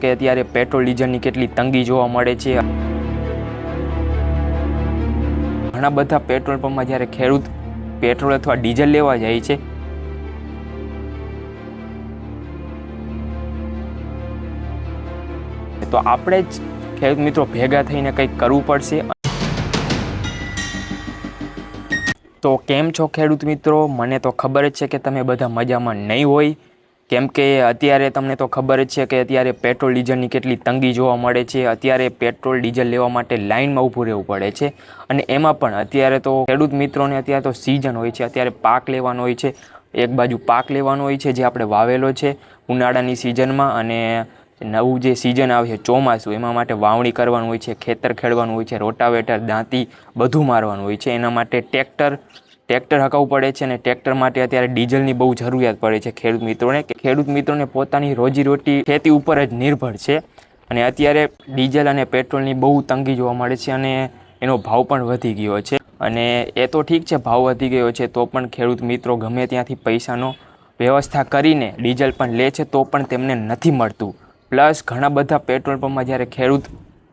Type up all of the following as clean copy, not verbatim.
કે અત્યારે પેટ્રોલ ડીઝલની કેટલી તંગી જોવા મળે છે। ઘણા બધા પેટ્રોલ પંપમાં જ્યારે ખેડૂત પેટ્રોલ અથવા ડીઝલ લેવા જાય છે તો આપણે જ ખેડૂત મિત્રો ભેગા થઈને કંઈક કરવું પડશે। તો કેમ છો ખેડૂત મિત્રો? મને તો ખબર જ છે કે તમે બધા મજામાં નહીં હોય, કેમ કે અત્યારે તમને તો ખબર જ છે કે અત્યારે પેટ્રોલ ડીઝલની કેટલી તંગી જોવા મળે છે। અત્યારે પેટ્રોલ ડીઝલ લેવા માટે લાઇનમાં ઊભું રહેવું પડે છે અને એમાં પણ અત્યારે તો ખેડૂત મિત્રોને અત્યારે તો સિઝન હોય છે, અત્યારે પાક લેવાનો હોય છે। એક બાજુ પાક લેવાનો હોય છે જે આપણે વાવેલો છે ઉનાળાની સિઝનમાં, અને નવું જે સિઝન આવે છે ચોમાસું, એમાં માટે વાવણી કરવાનું હોય છે, ખેતર ખેડવાનું હોય છે, રોટાવેટર દાંતી બધું મારવાનું હોય છે। એના માટે ટ્રેક્ટર હકાવવું પડે છે અને ટ્રેક્ટર માટે અત્યારે ડીઝલની બહુ જરૂરિયાત પડે છે ખેડૂત મિત્રોને, કે ખેડૂત મિત્રોને પોતાની રોજીરોટી ખેતી ઉપર જ નિર્ભર છે અને અત્યારે ડીઝલ અને પેટ્રોલની બહુ તંગી જોવા મળે છે અને એનો ભાવ પણ વધી ગયો છે। અને એ તો ઠીક છે, ભાવ વધી ગયો છે તો પણ ખેડૂત મિત્રો ગમે ત્યાંથી પૈસાનો વ્યવસ્થા કરીને ડીઝલ પણ લે છે તો પણ તેમને નથી મળતું। પ્લસ ઘણા બધા પેટ્રોલ પંપમાં જ્યારે ખેડૂત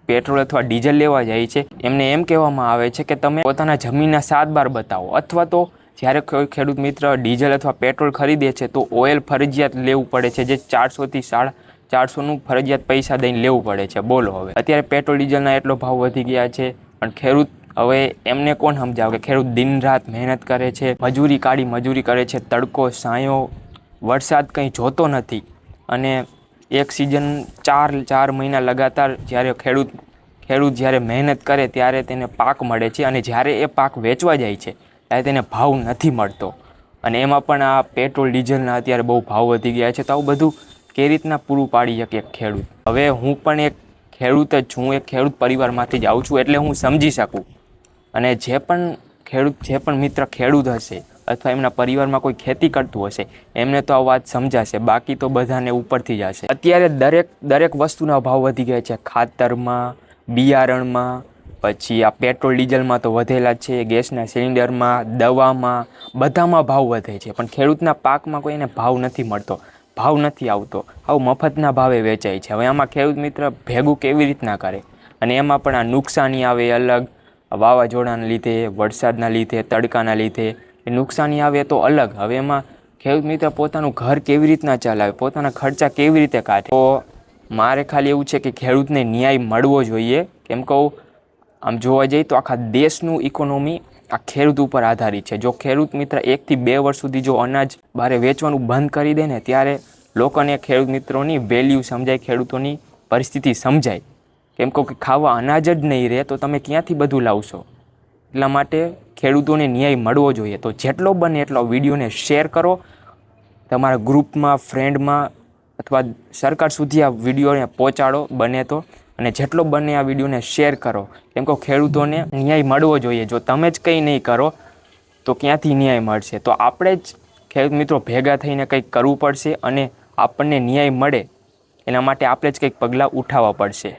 પેટ્રોલ અથવા ડીઝલ લેવા જાય છે એમને એમ કહેવામાં આવે છે કે તમે પોતાના જમીનના 7 બાર બતાવો, અથવા તો જ્યારે કોઈ ખેડૂત મિત્ર ડીઝલ અથવા પેટ્રોલ ખરીદે છે તો ઓઇલ ફરજિયાત લેવું પડે છે, જે 400 થી 450નું ફરજિયાત પૈસા દઈને લેવું પડે છે। બોલો હવે અત્યારે પેટ્રોલ ડીઝલના એટલો ભાવ વધી ગયા છે, પણ ખેડૂત હવે એમને કોણ સમજાવે કે ખેડૂત દિન રાત મહેનત કરે છે, મજૂરી કરે છે, તડકો સાયો વરસાદ કંઈ જોતો નથી, અને એક સિઝન 4 મહિના લગાતાર જ્યારે ખેડૂત જ્યારે મહેનત કરે ત્યારે તેને પાક મળે છે, અને જ્યારે એ પાક વેચવા જાય છે ત્યારે તેને ભાવ નથી મળતો। અને એમાં પણ આ પેટ્રોલ ડીઝલના અત્યારે બહુ ભાવ વધી ગયા છે, તો આવું બધું કેવી રીતના પૂરું પાડી શકે એક ખેડૂત? હવે હું પણ એક ખેડૂત જ છું, એક ખેડૂત પરિવારમાંથી જ આવું છું, એટલે હું સમજી શકું। અને જે પણ મિત્ર ખેડૂત હશે અથવા એમના પરિવારમાં કોઈ ખેતી કરતું હશે એમને તો આ વાત સમજાશે, બાકી તો બધાને ઉપરથી જ હશે। અત્યારે દરેક વસ્તુના ભાવ વધી ગયા છે, ખાતરમાં, બિયારણમાં, પછી આ પેટ્રોલ ડીઝલમાં તો વધેલા છે, ગેસના સિલિન્ડરમાં, દવામાં, બધામાં ભાવ વધે છે, પણ ખેડૂતના પાકમાં કોઈને ભાવ નથી મળતો, ભાવ નથી આવતો, આવું મફતના ભાવે વેચાય છે। હવે આમાં ખેડૂત મિત્ર ભેગું કેવી રીતના કરે? અને એમાં પણ આ નુકસાની આવે અલગ, વાવાઝોડાના લીધે, વરસાદના લીધે, તડકાના લીધે એ નુકસાની આવે તો અલગ। હવે એમાં ખેડૂત મિત્ર પોતાનું ઘર કેવી રીતના ચલાવે, પોતાના ખર્ચા કેવી રીતે કાઢે? તો મારે ખાલી એવું છે કે ખેડૂતને ન્યાય મળવો જોઈએ, કેમ કહું આમ જોવા જઈએ તો આખા દેશનું ઇકોનોમી આ ખેડૂત ઉપર આધારિત છે। જો ખેડૂત મિત્ર 1 થી 2 વર્ષ સુધી જો અનાજ બહાર વેચવાનું બંધ કરી દે ને, ત્યારે લોકોને ખેડૂત મિત્રોની વેલ્યુ સમજાય, ખેડૂતોની પરિસ્થિતિ સમજાય, કેમ કે ખાવા અનાજ જ નહીં રહે તો તમે ક્યાંથી બધું લાવશો? એટલા માટે ખેડૂતોને ન્યાય મળવો જોઈએ। તો જેટલો બને એટલો વિડીયોને શેર કરો, તમારા ગ્રુપમાં, ફ્રેન્ડમાં, અથવા સરકાર સુધી આ વિડીયોને પહોંચાડો બને તો, અને જેટલો બને આ વિડીયોને શેર કરો, કેમ કે ખેડૂતોને ન્યાય મળવો જોઈએ। જો તમે જ કંઈ નહીં કરો તો ક્યાંથી ન્યાય મળશે? તો આપણે જ ખેડૂત મિત્રો ભેગા થઈને કંઈક કરવું પડશે અને આપણને ન્યાય મળે એના માટે આપણે જ કંઈક પગલાં ઉઠાવવા પડશે।